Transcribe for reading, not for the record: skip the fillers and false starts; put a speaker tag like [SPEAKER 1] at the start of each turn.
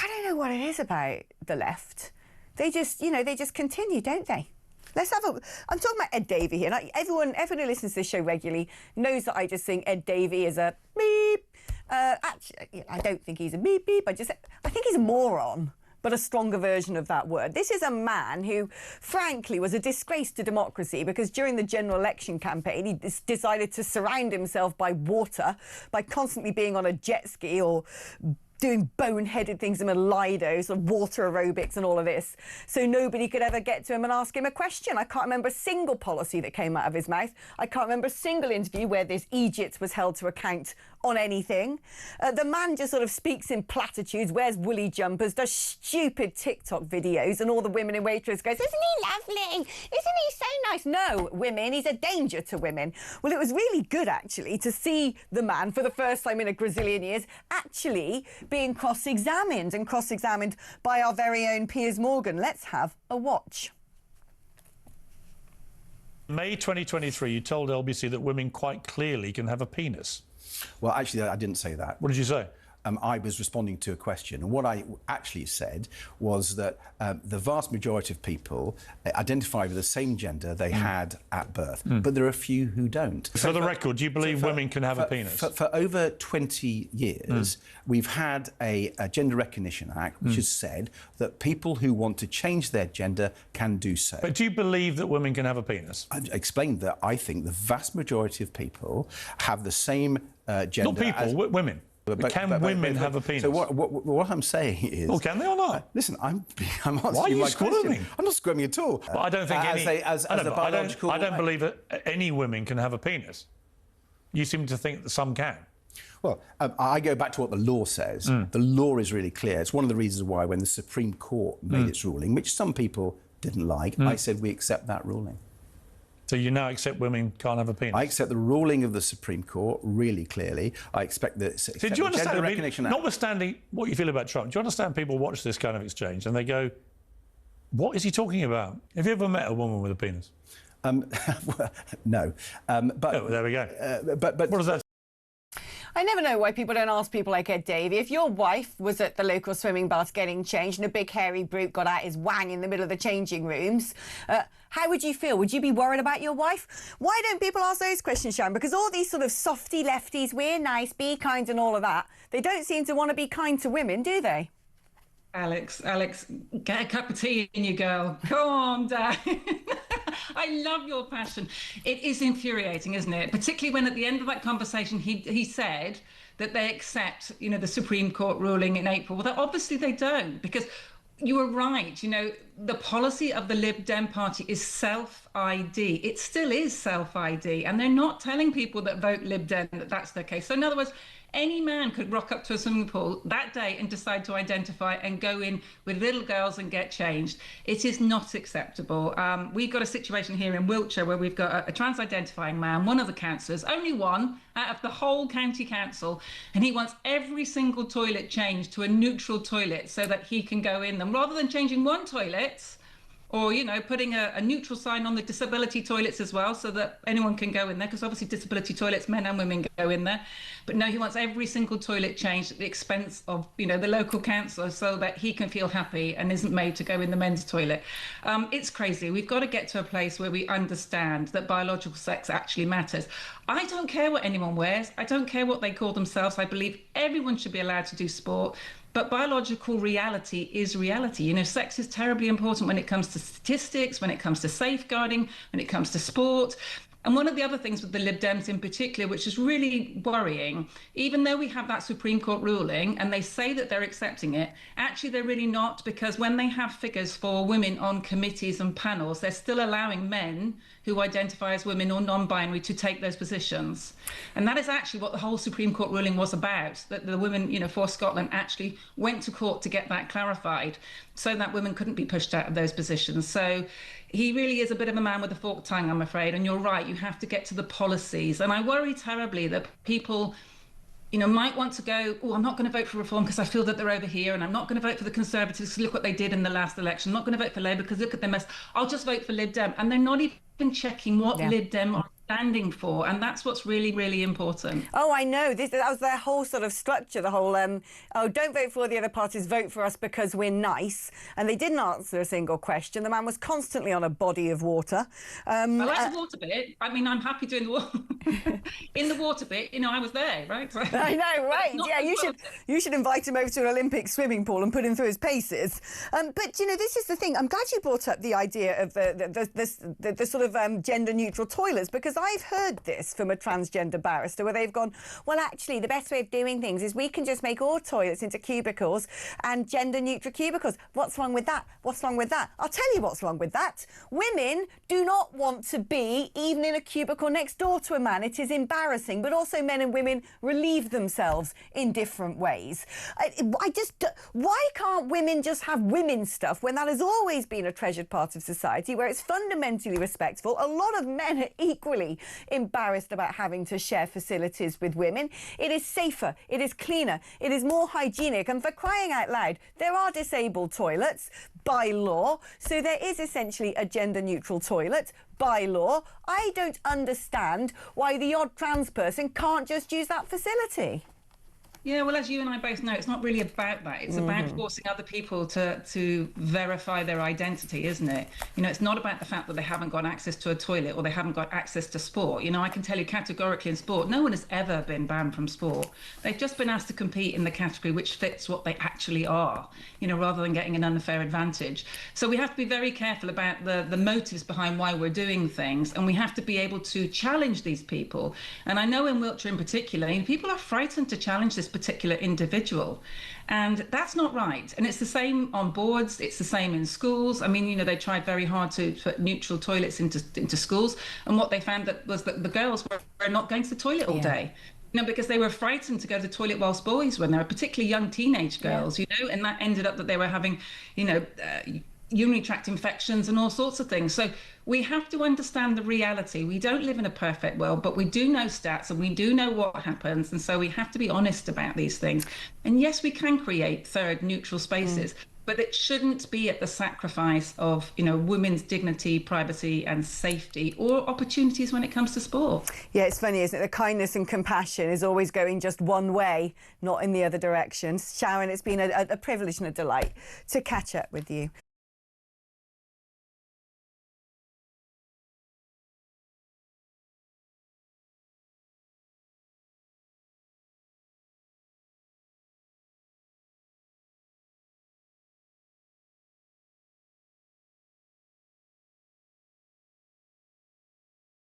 [SPEAKER 1] I don't know what it is about the left. They just, you know, they just continue, don't they? Let's have a... I'm talking about Ed Davey here. And everyone who listens to this show regularly knows that I just think Ed Davey is a beep. Actually, I don't think he's a beep beep. I think he's a moron, but a stronger version of that word. This is a man who, frankly, was a disgrace to democracy because during the general election campaign, he decided to surround himself by water by constantly being on a jet ski or doing boneheaded things in a Lido, sort of water aerobics and all of this, so nobody could ever get to him and ask him a question. I can't remember a single policy that came out of his mouth. I can't remember a single interview where this Egypt was held to account on anything. The man just sort of speaks in platitudes, wears woolly jumpers, does stupid TikTok videos, and all the women in Waitrose goes, isn't he lovely? Isn't he so nice? No, women, he's a danger to women. Well, it was really good, actually, to see the man, for the first time in a gazillion years, actually being cross-examined, and cross-examined by our very own Piers Morgan. Let's have a watch.
[SPEAKER 2] May 2023, you told LBC that women quite clearly can have a penis.
[SPEAKER 3] Well, actually, I didn't say that.
[SPEAKER 2] What did you say?
[SPEAKER 3] I was responding to a question, and what I actually said was that the vast majority of people identify with the same gender they had at birth, but there are a few who don't.
[SPEAKER 2] For the record, do you believe women can have a penis?
[SPEAKER 3] For over 20 years, we've had a Gender Recognition Act which has said that people who want to change their gender can do so.
[SPEAKER 2] But do you believe that women can have a penis?
[SPEAKER 3] I explained that I think the vast majority of people have the same gender.
[SPEAKER 2] Not people, women. But can women have a penis?
[SPEAKER 3] So what I'm saying is...
[SPEAKER 2] Well, can they or not?
[SPEAKER 3] Listen, I'm answering
[SPEAKER 2] Why are you
[SPEAKER 3] my
[SPEAKER 2] squirming?
[SPEAKER 3] question. I'm not squirming at all.
[SPEAKER 2] But I don't think
[SPEAKER 3] I
[SPEAKER 2] don't believe that any women can have a penis. You seem to think that some can.
[SPEAKER 3] Well, I go back to what the law says. The law is really clear. It's one of the reasons why when the Supreme Court made its ruling, which some people didn't like, I said we accept that ruling.
[SPEAKER 2] So you now accept women can't have a penis?
[SPEAKER 3] I accept the ruling of the Supreme Court really clearly. I expect that...
[SPEAKER 2] So do you understand, notwithstanding what you feel about Trump, do you understand people watch this kind of exchange and they go, what is he talking about? Have you ever met a woman with a penis?
[SPEAKER 3] No. But
[SPEAKER 2] oh, there we go.
[SPEAKER 3] But
[SPEAKER 2] what does that...
[SPEAKER 1] I never know why people don't ask people like Ed Davey. If your wife was at the local swimming bath getting changed and a big hairy brute got out his wang in the middle of the changing rooms, how would you feel? Would you be worried about your wife? Why don't people ask those questions, Sharron? Because all these sort of softy lefties, we're nice, be kind and all of that, they don't seem to want to be kind to women, do they?
[SPEAKER 4] Alex, get a cup of tea in you, girl. Calm down. I love your passion. It is infuriating, isn't it? Particularly when at the end of that conversation, he said that they accept, you know, the Supreme Court ruling in April. Well, obviously they don't, because you were right. You know, the policy of the Lib Dem party is self-ID. It still is self-ID. And they're not telling people that vote Lib Dem that that's their case. So in other words, any man could rock up to a swimming pool that day and decide to identify and go in with little girls and get changed. It is not acceptable. We've got a situation here in Wiltshire where we've got a trans-identifying man, one of the councillors, only one out of the whole county council, and he wants every single toilet changed to a neutral toilet so that he can go in them. Rather than changing one toilet, or, you know, putting a neutral sign on the disability toilets as well so that anyone can go in there, because obviously disability toilets, men and women go in there. But no, he wants every single toilet changed at the expense of, you know, the local councillor so that he can feel happy and isn't made to go in the men's toilet. It's crazy. We've got to get to a place where we understand that biological sex actually matters. I don't care what anyone wears. I don't care what they call themselves. I believe everyone should be allowed to do sport. But biological reality is reality. You know, sex is terribly important when it comes to statistics, when it comes to safeguarding, when it comes to sport. And one of the other things with the Lib Dems in particular, which is really worrying, even though we have that Supreme Court ruling and they say that they're accepting it, actually they're really not, because when they have figures for women on committees and panels, they're still allowing men who identify as women or non-binary to take those positions. And that is actually what the whole Supreme Court ruling was about, that the women, you know, for Scotland actually went to court to get that clarified so that women couldn't be pushed out of those positions. So he really is a bit of a man with a forked tongue, I'm afraid. And you're right, you have to get to the policies. And I worry terribly that people, you know, might want to go, oh, I'm not going to vote for Reform because I feel that they're over here, and I'm not going to vote for the Conservatives because look what they did in the last election. I'm not going to vote for Labour because look at their mess. I'll just vote for Lib Dem. And they're not even checking what Lib Dem are standing for, and that's what's really, really important.
[SPEAKER 1] Oh, I know. That was their whole sort of structure, the whole, oh, don't vote for the other parties, vote for us because we're nice. And they didn't answer a single question. The man was constantly on a body of water.
[SPEAKER 4] I like the water bit. I mean, I'm happy doing the water. In the water bit, you know, I was there, right? So,
[SPEAKER 1] I know, right? Yeah, you should invite him over to an Olympic swimming pool and put him through his paces. But, you know, this is the thing. I'm glad you brought up the idea of the sort of gender-neutral toilets, because I've heard this from a transgender barrister where they've gone, well, actually, the best way of doing things is we can just make all toilets into cubicles and gender-neutral cubicles. What's wrong with that? What's wrong with that? I'll tell you what's wrong with that. Women do not want to be even in a cubicle next door to a man. It is embarrassing, but also men and women relieve themselves in different ways. Why can't women just have women's stuff when that has always been a treasured part of society, where it's fundamentally respectful? A lot of men are equally embarrassed about having to share facilities with women. It is safer, it is cleaner, it is more hygienic, and for crying out loud, there are disabled toilets by law, so there is essentially a gender-neutral toilet by law. I don't understand why the odd trans person can't just use that facility.
[SPEAKER 4] Yeah, well, as you and I both know, it's not really about that. It's about forcing other people to verify their identity, isn't it? You know, it's not about the fact that they haven't got access to a toilet or they haven't got access to sport. You know, I can tell you categorically in sport, no one has ever been banned from sport. They've just been asked to compete in the category which fits what they actually are, you know, rather than getting an unfair advantage. So we have to be very careful about the motives behind why we're doing things, and we have to be able to challenge these people. And I know in Wiltshire in particular, you know, people are frightened to challenge this particular individual, and that's not right. And it's the same on boards, it's the same in schools. I mean, you know, they tried very hard to put neutral toilets into schools, and what they found was that the girls were not going to the toilet all day. You know, because they were frightened to go to the toilet whilst boys were there, particularly young teenage girls, you know, and that ended up that they were having, you know, urinary tract infections and all sorts of things. So we have to understand the reality. We don't live in a perfect world, but we do know stats and we do know what happens. And so we have to be honest about these things. And yes, we can create third neutral spaces, but it shouldn't be at the sacrifice of, you know, women's dignity, privacy and safety, or opportunities when it comes to sport.
[SPEAKER 1] Yeah, it's funny, isn't it? The kindness and compassion is always going just one way, not in the other direction. Sharron, it's been a privilege and a delight to catch up with you.